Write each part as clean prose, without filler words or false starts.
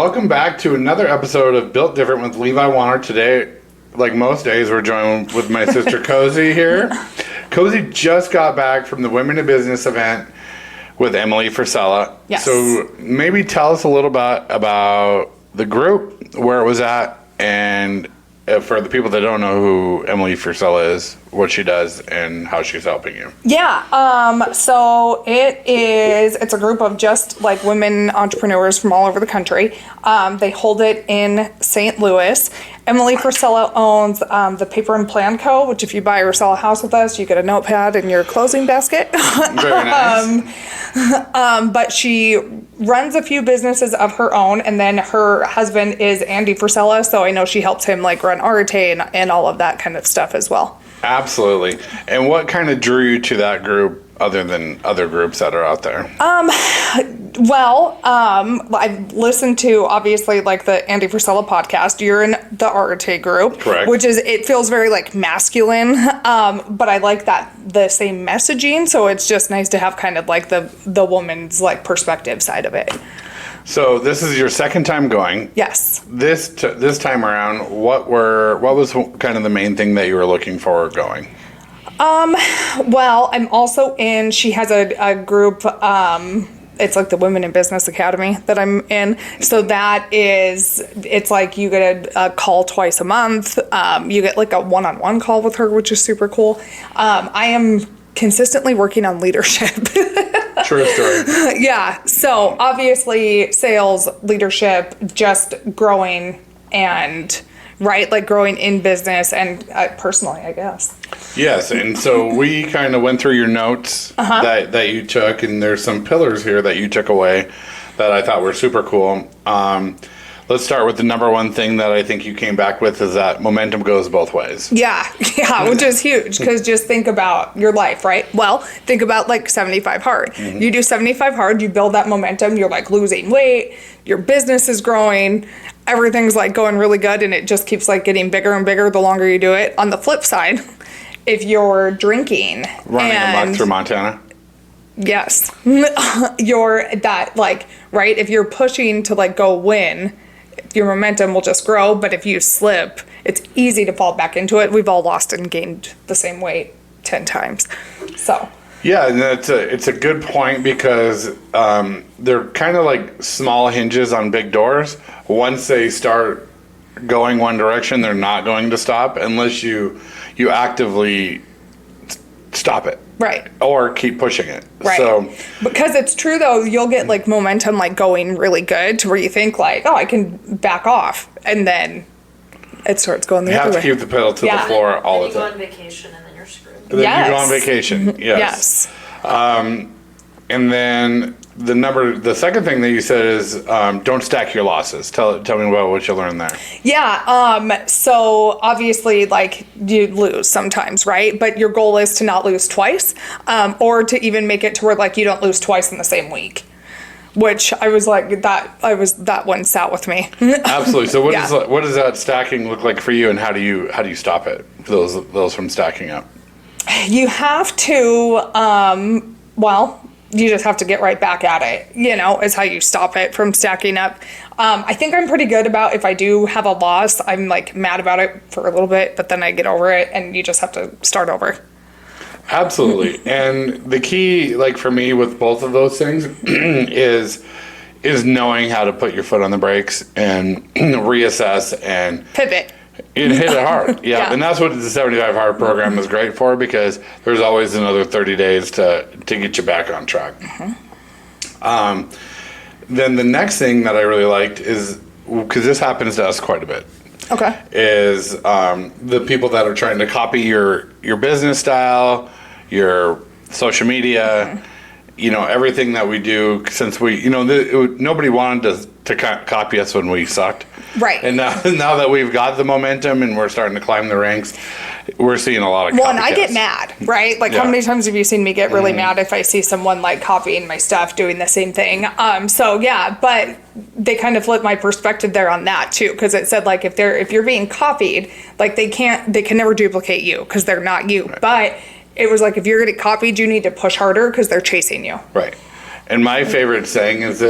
welcome back to another episode of Built Different with Levi Wanner. Today, like most days, we're joined with my sister Cozi here. Cozi just got back from the Women in Business event with Emily Frisella. Yes. So maybe tell us a little bit about the group, where it was at, and for the people that don't know who Emily Frisella is, what she does, and how she's helping you. Yeah, so it's a group of just like women entrepreneurs from all over the country. They hold it in St. Louis. Emily Frisella owns the Paper and Plan Co., which if you buy or sell a house with us, you get a notepad in your closing basket. Very nice. But she runs a few businesses of her own, and then her husband is Andy Frisella, so I know she helps him like run Arte and all of that kind of stuff as well. Absolutely. And what kind of drew you to that group other than other groups that are out there? I've listened to obviously like the Andy Frisella podcast. You're in the Arte group. Correct. Which is, it feels very like masculine, but I like that the same messaging, so it's just nice to have kind of like the woman's like perspective side of it. So this is your second time going. Yes. This time around, what was kind of the main thing that you were looking for going? Well, I'm also in, she has a group, it's like the Women in Business Academy that I'm in. So that is, it's like you get a call twice a month. You get like a one-on-one call with her, which is super cool. I am consistently working on leadership. True story. Yeah. So obviously sales, leadership, just growing and right, like growing in business and personally, I guess. Yes, and so we kind of went through your notes that you took, and there's some pillars here that you took away that I thought were super cool. Let's start with the number one thing that I think you came back with is that momentum goes both ways. Yeah, which is huge, because just think about your life, right? Well, think about like 75 hard. Mm-hmm. You do 75 hard, you build that momentum, you're like losing weight, your business is growing, everything's like going really good, and it just keeps like getting bigger and bigger the longer you do it. On the flip side, if you're drinking running amok through Montana. Yes. You're that like, right? If you're pushing to like go win, your momentum will just grow, but if you slip, it's easy to fall back into it. We've all lost and gained the same weight 10 times. So. Yeah, and it's a good point because they're kind of like small hinges on big doors. Once they start going one direction, they're not going to stop unless you actively stop it. Right. Or keep pushing it. Right. So, because it's true though, you'll get like momentum like going really good to where you think like, oh, I can back off, and then it starts going the other way. You have to keep the pedal to the floor all the time. You go on vacation and then you're screwed. Then you go on vacation. Yes. And then the second thing that you said is don't stack your losses. Tell me about what you learned there. Yeah. So obviously, like you lose sometimes, right? But your goal is to not lose twice, or to even make it to where like you don't lose twice in the same week. Which I was like that one sat with me. Absolutely. So what does that stacking look like for you, and how do you stop it? Those from stacking up. You have to. You just have to get right back at it, is how you stop it from stacking up. I think I'm pretty good about if I do have a loss, I'm like mad about it for a little bit, but then I get over it and you just have to start over. Absolutely. And the key, like for me with both of those things is knowing how to put your foot on the brakes and reassess and pivot. And hit it hard. Yeah. And that's what the 75 Hard program is great for, because there's always another 30 days to get you back on track. Mm-hmm. Then the next thing that I really liked is, because this happens to us quite a bit. Okay. Is the people that are trying to copy your business style, your social media, everything that we do, since we, nobody wanted to copy us when we sucked. Right. And now that we've got the momentum and we're starting to climb the ranks, we're seeing a lot of copycats. Well, and I get mad, right? Like, how many times have you seen me get really mad if I see someone like copying my stuff, doing the same thing? But they kind of flipped my perspective there on that too, because it said like if you're being copied, like they can never duplicate you because they're not you. Right. But it was like if you're getting copied, you need to push harder because they're chasing you. Right. And my favorite saying is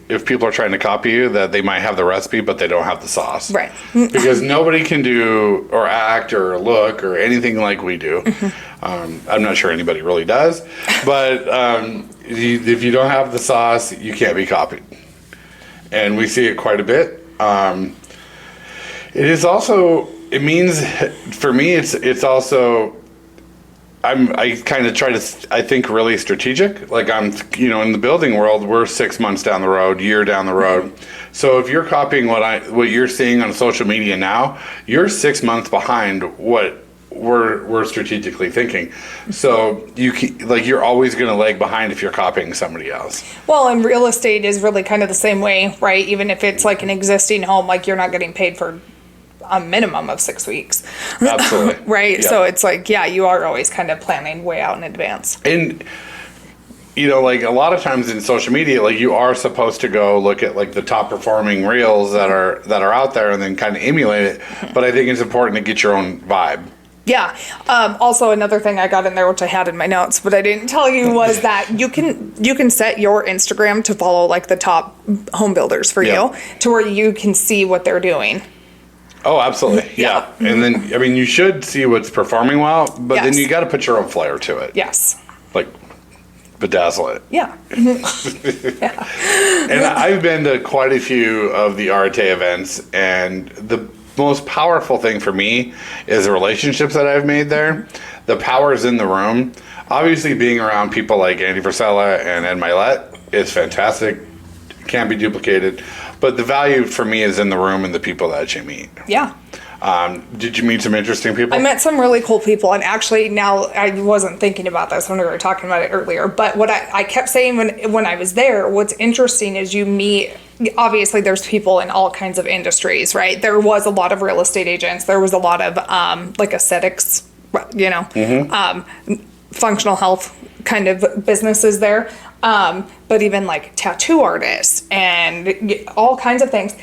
if people are trying to copy you, that they might have the recipe, but they don't have the sauce. Right. Because nobody can do or act or look or anything like we do. I'm not sure anybody really does. But if you don't have the sauce, you can't be copied. And we see it quite a bit. It is also, it means, for me, it's also... I kind of try to, I think, really strategic. Like in the building world, we're 6 months down the road, year down the road. So if you're copying what you're seeing on social media now, you're 6 months behind what we're strategically thinking. So you're always going to lag behind if you're copying somebody else. Well, and real estate is really kind of the same way, right? Even if it's like an existing home, like you're not getting paid for a minimum of 6 weeks. Absolutely. Right. Yeah. So it's like, yeah, you are always kind of planning way out in advance. And, like a lot of times in social media, like you are supposed to go look at like the top performing reels that are out there and then kind of emulate it. But I think it's important to get your own vibe. Yeah. Also, another thing I got in there, which I had in my notes, but I didn't tell you, was that you can set your Instagram to follow like the top home builders for you, to where you can see what they're doing. Oh, absolutely. Yeah. And then, you should see what's performing well, but then you got to put your own flair to it. Yes. Like, bedazzle it. Yeah. And I've been to quite a few of the Arte events, and the most powerful thing for me is the relationships that I've made there. The power is in the room. Obviously, being around people like Andy Frisella and Ed Milet is fantastic. Can't be duplicated. But the value for me is in the room and the people that you meet. Yeah. Did you meet some interesting people? I met some really cool people, and actually now I wasn't thinking about this when we were talking about it earlier, but what I kept saying when I was there, what's interesting is you meet, obviously there's people in all kinds of industries, right? There was a lot of real estate agents. There was a lot of like aesthetics, functional health kind of businesses there. But even like tattoo artists and all kinds of things.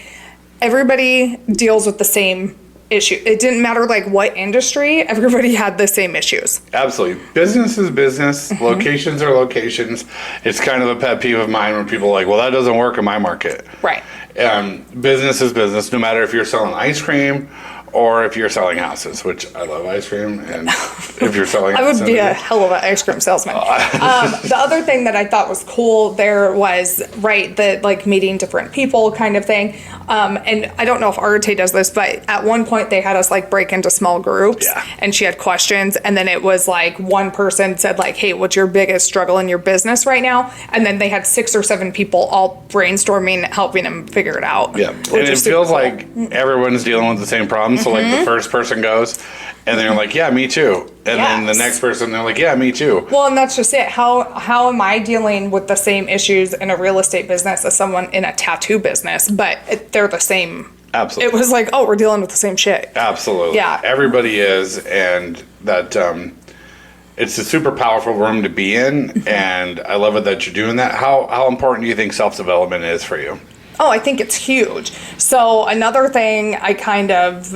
Everybody deals with the same issue. It didn't matter like what industry, everybody had the same issues. Absolutely. Business is business. Locations are locations. It's kind of a pet peeve of mine when people are like, well, that doesn't work in my market. Right. Business is business, no matter if you're selling ice cream or if you're selling houses, which I love ice cream, and if you're selling I would be a hell of an ice cream salesman. The other thing that I thought was cool there was, the like meeting different people kind of thing. And I don't know if Arte does this, but at one point they had us like break into small groups, and she had questions, and then it was like one person said like, hey, what's your biggest struggle in your business right now? And then they had 6 or 7 people all brainstorming, helping them figure it out. Yeah, and it feels like everyone's dealing with the same problem. So like the first person goes, and they're like, yeah, me too. And then the next person, they're like, yeah, me too. Well, and that's just it. How am I dealing with the same issues in a real estate business as someone in a tattoo business? But they're the same. Absolutely. It was like, oh, we're dealing with the same shit. Absolutely. Yeah. Everybody is, and that it's a super powerful room to be in, and I love it that you're doing that. How important do you think self-development is for you? Oh, I think it's huge. So another thing I kind of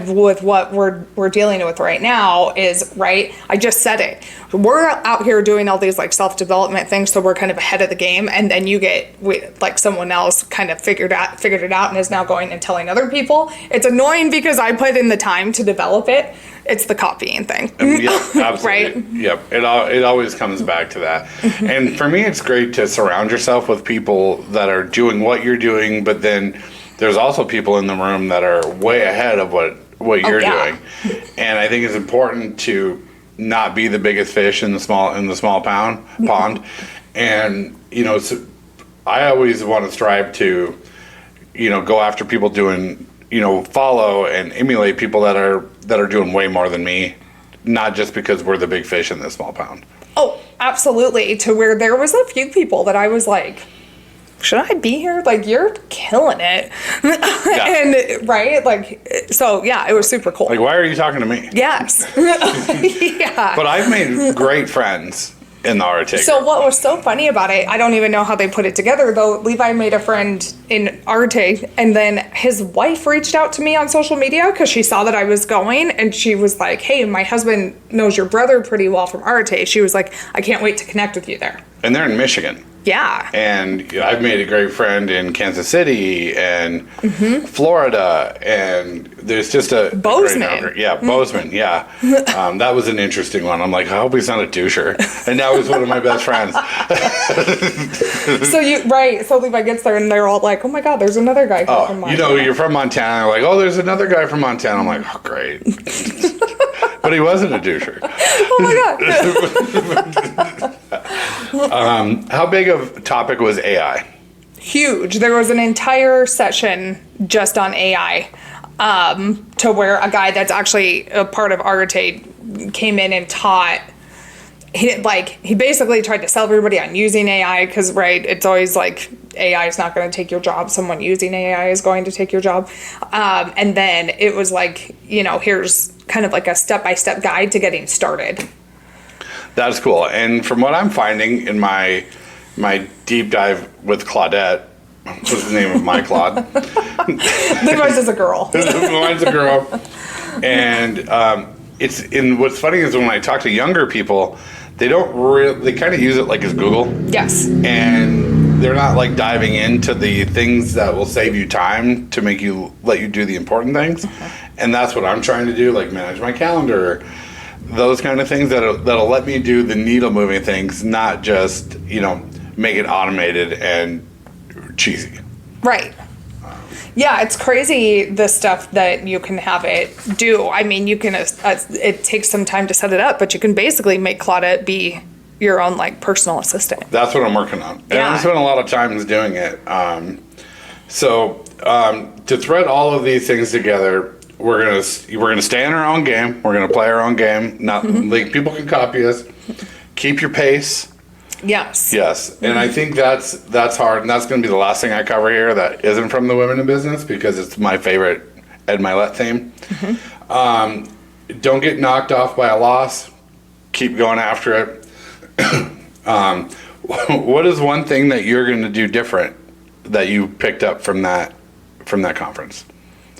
with what we're dealing with right now is, I just said it. We're out here doing all these like self-development things, so we're kind of ahead of the game, and then you get like someone else kind of figured it out and is now going and telling other people. It's annoying because I put in the time to develop it. It's the copying thing. Yeah, absolutely. Right? Yep. It always comes back to that. And for me, it's great to surround yourself with people that are doing what you're doing, but then there's also people in the room that are way ahead of what you're doing. And I think it's important to not be the biggest fish in the small pond. And so I always want to strive to go after people doing follow and emulate people that are doing way more than me, not just because we're the big fish in the small pond. Oh, absolutely. To where there was a few people that I was like, should I be here? Like, you're killing it. And so yeah, it was super cool. Like, why are you talking to me? Yes. Yeah. But I've made great friends in the Arte. So what was so funny about it, I don't even know how they put it together though. Levi made a friend in Arte, and then his wife reached out to me on social media because she saw that I was going, and she was like, hey, my husband knows your brother pretty well from Arte. She was like, I can't wait to connect with you there. and they're in Michigan. Yeah. And I've made a great friend in Kansas City and Florida, and there's just a Bozeman. Bozeman. Yeah, that was an interesting one. I'm like, I hope he's not a doucher, and now he's one of my best friends. So Levi gets there and they're all like, oh my God, there's another guy here from Montana. You're from Montana. They're like, oh, there's another guy from Montana. I'm like, oh, great. But he wasn't a doucher. Oh my God. How big of a topic was AI? Huge. There was an entire session just on AI, to where a guy that's actually a part of Arte came in and taught. He basically tried to sell everybody on using AI because, right, it's always like AI is not going to take your job. Someone using AI is going to take your job. And then it was like, here's kind of like a step-by-step guide to getting started. That's cool. And from what I'm finding in my deep dive with Claudette, which was the name of my Claude. Levi's is a girl. Mine's a girl. And what's funny is when I talk to younger people, they kind of use it like as Google. Yes. And they're not like diving into the things that will save you time to let you do the important things. And that's what I'm trying to do, like manage my calendar, those kind of things that'll let me do the needle moving things, not just, make it automated and cheesy. Right. Yeah, it's crazy the stuff that you can have it do. I mean, you can, it takes some time to set it up, but you can basically make Claudette be your own personal assistant. That's what I'm working on. And Yeah. I spent a lot of time doing it. To thread all of these things together, we're gonna stay in our own game. We're gonna play our own game. Not like people can copy us. Keep your pace. Yes. Yes, and I think that's hard, and that's going to be the last thing I cover here that isn't from the Women in Business because it's my favorite Ed Milet theme. Don't get knocked off by a loss. Keep going after it. What is one thing that you're going to do different that you picked up from that conference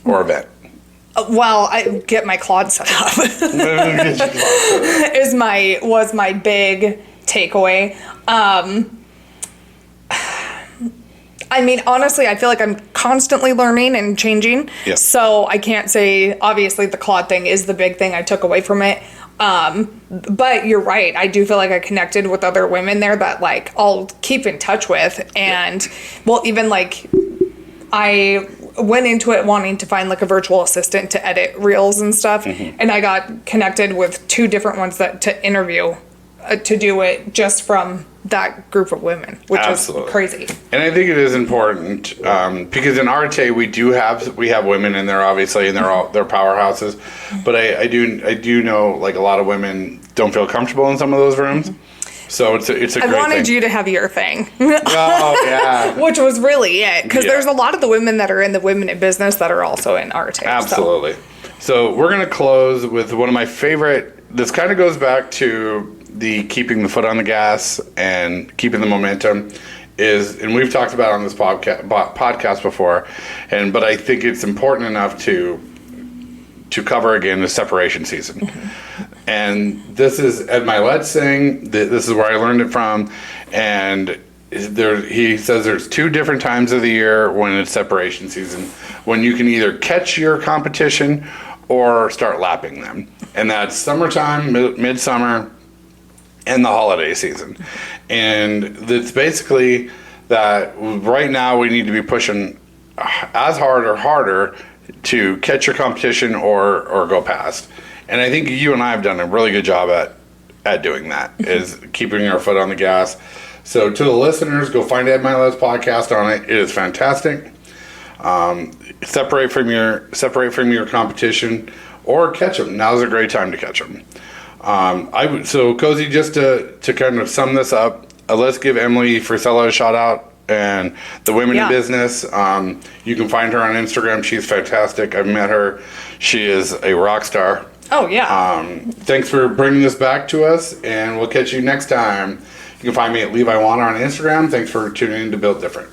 or event? Well, I get my Claude set up. was my big takeaway. I mean, honestly, I feel like I'm constantly learning and changing. Yeah. So I can't say, obviously, the Claude thing is the big thing I took away from it. But you're right. I do feel like I connected with other women there that I'll keep in touch with. And well, even I went into it wanting to find a virtual assistant to edit reels and stuff. And I got connected with 2 different ones to interview to do it just from that group of women, which Absolutely. is crazy. And I think it is important because in Arte we have women in there obviously, and they're powerhouses. But I do know a lot of women don't feel comfortable in some of those rooms. So it's a great thing. I wanted you to have your thing. Oh yeah. Which was really it, because Yeah. there's a lot of the women that are in the Women in Business that are also in Arte. Absolutely. So we're going to close with one of my favorite. This kind of goes back to the keeping the foot on the gas and keeping the momentum and we've talked about it on this podcast before, but I think it's important enough to cover again the separation season. And this is Ed Milet's thing. This is where I learned it from. And he says there's 2 different times of the year when it's separation season, when you can either catch your competition or start lapping them. And that's summertime, midsummer, and the holiday season. And it's basically that right now we need to be pushing as hard or harder to catch your competition or go past. And I think you and I have done a really good job at doing that, is keeping our foot on the gas. So to the listeners, go find Ed Milet's podcast on it. It is fantastic. Separate from your competition or catch them. Now's a great time to catch them. So Cozi, just to kind of sum this up, let's give Emily Frisella a shout out and the Women in Business. You can find her on Instagram. She's fantastic. I've met her. She is a rock star. Oh yeah. Thanks for bringing this back to us, and we'll catch you next time. You can find me at Levi Wanner on Instagram. Thanks for tuning in to Build Different.